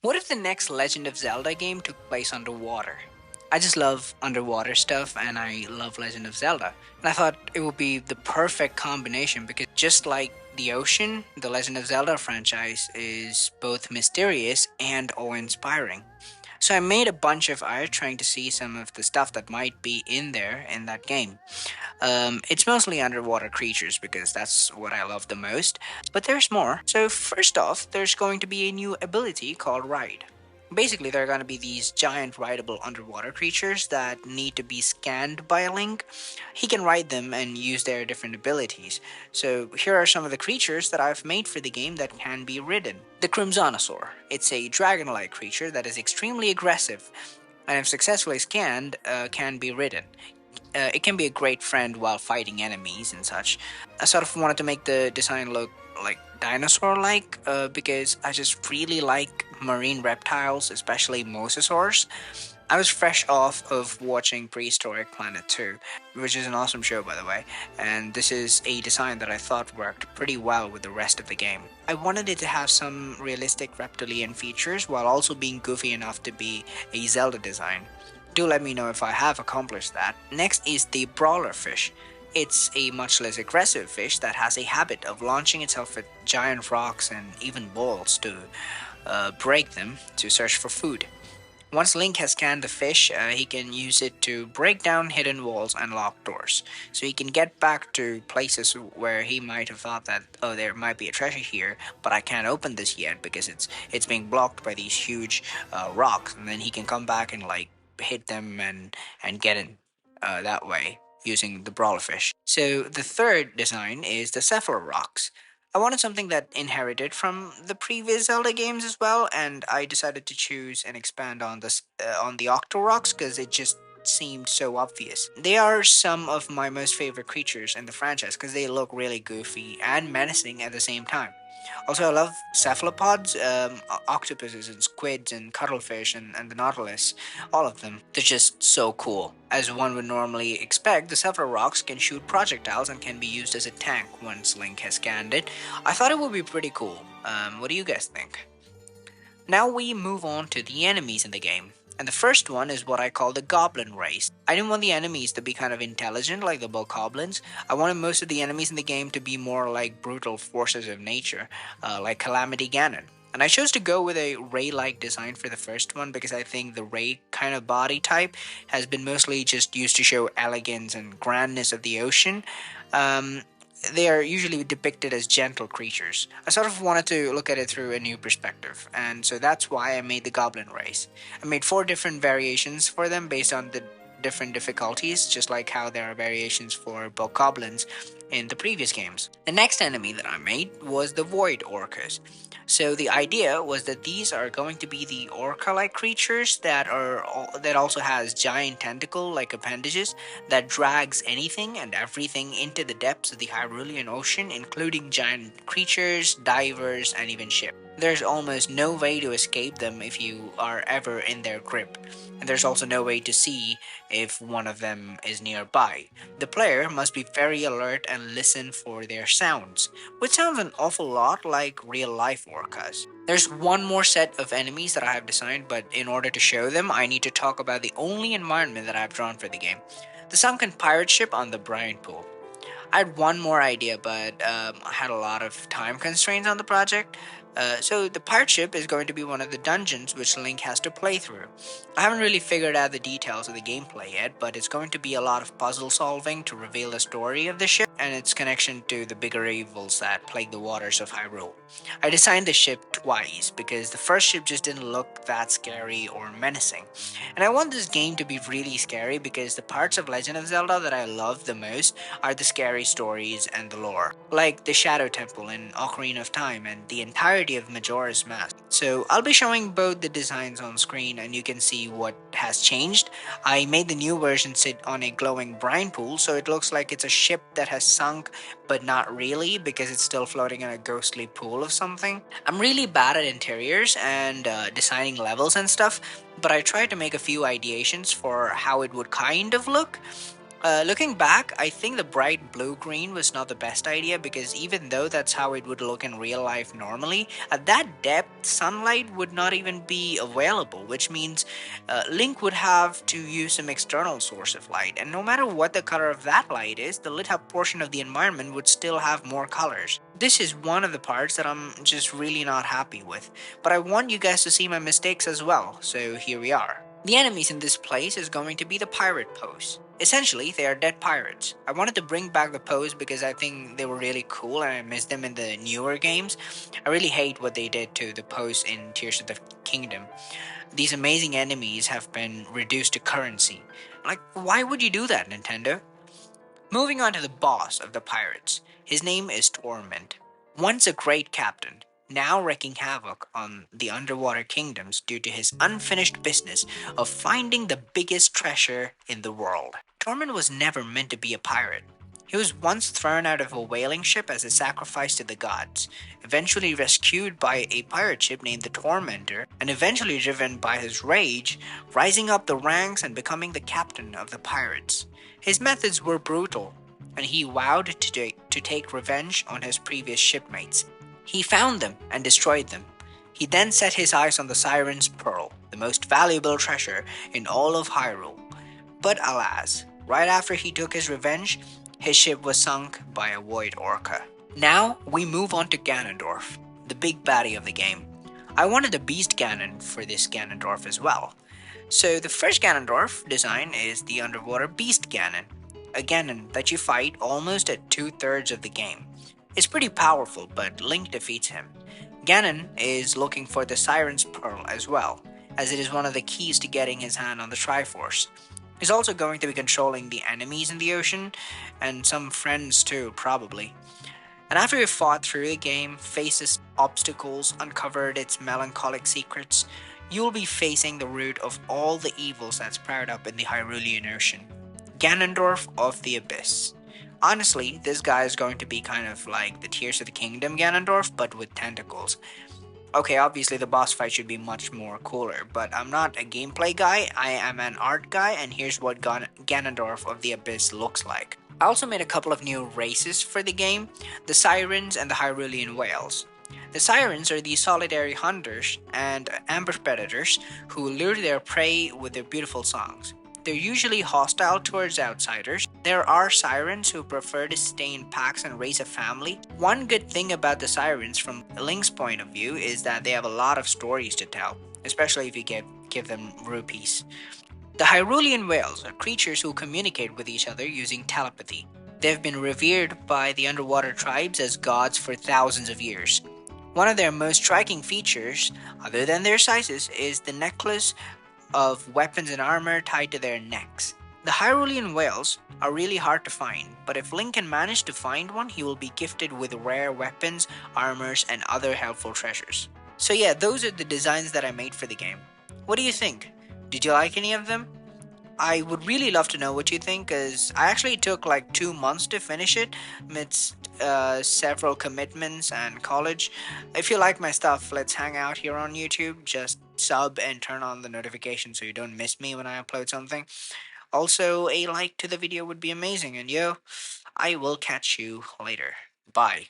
What if the next Legend of Zelda game took place underwater? I just love underwater stuff and I love Legend of Zelda. And I thought it would be the perfect combination because just like the ocean, the Legend of Zelda franchise is both mysterious and awe inspiring. So I made a bunch of art trying to see some of the stuff that might be in there in that game. It's mostly underwater creatures because that's what I love the most, but there's more. So, first off, there's going to be a new ability called Ride. Basically, there are going to be these giant rideable underwater creatures that need to be scanned by a Link. He can ride them and use their different abilities. So, here are some of the creatures that I've made for the game that can be ridden. The Crimsonosaur. It's a dragon like creature that is extremely aggressive and, if successfully scanned, can be ridden. It can be a great friend while fighting enemies and such. I sort of wanted to make the design look like dinosaur like because I just really like marine reptiles, especially mosasaurs. I was fresh off of watching Prehistoric Planet 2, which is an awesome show by the way, and this is a design that I thought worked pretty well with the rest of the game. I wanted it to have some realistic reptilian features while also being goofy enough to be a Zelda design. Do let me know if I have accomplished that. Next is the brawler fish. It's a much less aggressive fish that has a habit of launching itself at giant rocks and even balls to break them to search for food. Once Link has scanned the fish, he can use it to break down hidden walls and locked doors. So he can get back to places where he might have thought that, oh, there might be a treasure here, but I can't open this yet because it's being blocked by these huge rocks. And then he can come back and like hit them and get in that way using the brawlerfish. So the third design is the Cephalo rocks. I wanted something that inherited from the previous Zelda games as well, and I decided to choose and expand on this on the Octorocks because it just seemed so obvious. They are some of my most favorite creatures in the franchise because they look really goofy and menacing at the same time. Also, I love cephalopods, octopuses and squids and cuttlefish and the nautilus. All of them. They're just so cool. As one would normally expect, the Cephalorox can shoot projectiles and can be used as a tank once Link has scanned it. I thought it would be pretty cool. What do you guys think? Now we move on to the enemies in the game. And the first one is what I call the Goblin race. I didn't want the enemies to be kind of intelligent like the Bokoblins. I wanted most of the enemies in the game to be more like brutal forces of nature, like Calamity Ganon. And I chose to go with a Ray like design for the first one because I think the Ray kind of body type has been mostly just used to show elegance and grandness of the ocean. Um, they are usually depicted as gentle creatures. I sort of wanted to look at it through a new perspective, and so that's why I made the Goblin race. I made four different variations for them based on the different difficulties, just like how there are variations for Bokoblins in the previous games. The next enemy that I made was the Void Orcas. So the idea was that these are going to be the orca-like creatures that also has giant tentacle-like appendages that drags anything and everything into the depths of the Hyrulean Ocean, including giant creatures, divers, and even ships. There's almost no way to escape them if you are ever in their grip, and there's also no way to see if one of them is nearby. The player must be very alert and listen for their sounds, which sounds an awful lot like real life orcas. There's one more set of enemies that I have designed, but in order to show them, I need to talk about the only environment that I've drawn for the game, the sunken pirate ship on the Brine Pool. I had one more idea, but I had a lot of time constraints on the project. So the pirate ship is going to be one of the dungeons which Link has to play through. I haven't really figured out the details of the gameplay yet, but it's going to be a lot of puzzle solving to reveal the story of the ship and its connection to the bigger evils that plague the waters of Hyrule. I designed the ship twice because the first ship just didn't look that scary or menacing. And I want this game to be really scary because the parts of Legend of Zelda that I love the most are the scary stories and the lore, like the Shadow Temple in Ocarina of Time and the entirety of Majora's Mask. So I'll be showing both the designs on screen and you can see what has changed. I made the new version sit on a glowing brine pool, so it looks like it's a ship that has sunk, but not really because it's still floating in a ghostly pool of something. I'm really bad at interiors and designing levels and stuff, but I tried to make a few ideations for how it would kind of look. Looking back, I think the bright blue green was not the best idea because even though that's how it would look in real life normally, at that depth, sunlight would not even be available, which means Link would have to use some external source of light. And no matter what the color of that light is, the lit up portion of the environment would still have more colors. This is one of the parts that I'm just really not happy with, but I want you guys to see my mistakes as well, so here we are. The enemies in this place is going to be the pirate pose. Essentially, they are dead pirates. I wanted to bring back the pose because I think they were really cool and I miss them in the newer games. I really hate what they did to the pose in Tears of the Kingdom. These amazing enemies have been reduced to currency. Like, why would you do that, Nintendo? Moving on to the boss of the pirates. His name is Torment. Once a great captain, now wreaking havoc on the underwater kingdoms due to his unfinished business of finding the biggest treasure in the world. Torment was never meant to be a pirate. He was once thrown out of a whaling ship as a sacrifice to the gods, eventually rescued by a pirate ship named the Tormentor, and eventually driven by his rage, rising up the ranks and becoming the captain of the pirates. His methods were brutal, and he vowed to take revenge on his previous shipmates. He found them and destroyed them. He then set his eyes on the Siren's Pearl, the most valuable treasure in all of Hyrule. But alas, right after he took his revenge, his ship was sunk by a void orca. Now we move on to Ganondorf, the big baddie of the game. I wanted a beast Ganon for this Ganondorf as well. So the first Ganondorf design is the underwater beast Ganon, a Ganon that you fight almost at two-thirds of the game. It's pretty powerful, but Link defeats him. Ganon is looking for the Siren's Pearl as well, as it is one of the keys to getting his hand on the Triforce. He's also going to be controlling the enemies in the ocean, and some friends too, probably. And after you've fought through the game, faced its obstacles, uncovered its melancholic secrets, you will be facing the root of all the evils that sprout up in the Hyrulean Ocean. Ganondorf of the Abyss. Honestly, this guy is going to be kind of like the Tears of the Kingdom Ganondorf, but with tentacles. Okay, obviously the boss fight should be much more cooler, but I'm not a gameplay guy, I am an art guy, and here's what Ganondorf of the Abyss looks like. I also made a couple of new races for the game, the Sirens and the Hyrulean Whales. The Sirens are these solitary hunters and ambush predators who lure their prey with their beautiful songs. They're usually hostile towards outsiders. There are sirens who prefer to stay in packs and raise a family. One good thing about the sirens from Link's point of view is that they have a lot of stories to tell, especially if you give them rupees. The Hyrulean whales are creatures who communicate with each other using telepathy. They've been revered by the underwater tribes as gods for thousands of years. One of their most striking features, other than their sizes, is the necklace of weapons and armor tied to their necks. The Hyrulean whales are really hard to find, but if Link can manage to find one, he will be gifted with rare weapons, armors, and other helpful treasures. So yeah, those are the designs that I made for the game. What do you think? Did you like any of them? I would really love to know what you think, because I actually took like 2 months to finish it amidst several commitments and college. If you like my stuff, let's hang out here on YouTube. Just sub and turn on the notification so you don't miss me when I upload something. Also, a like to the video would be amazing. And yo, I will catch you later. Bye.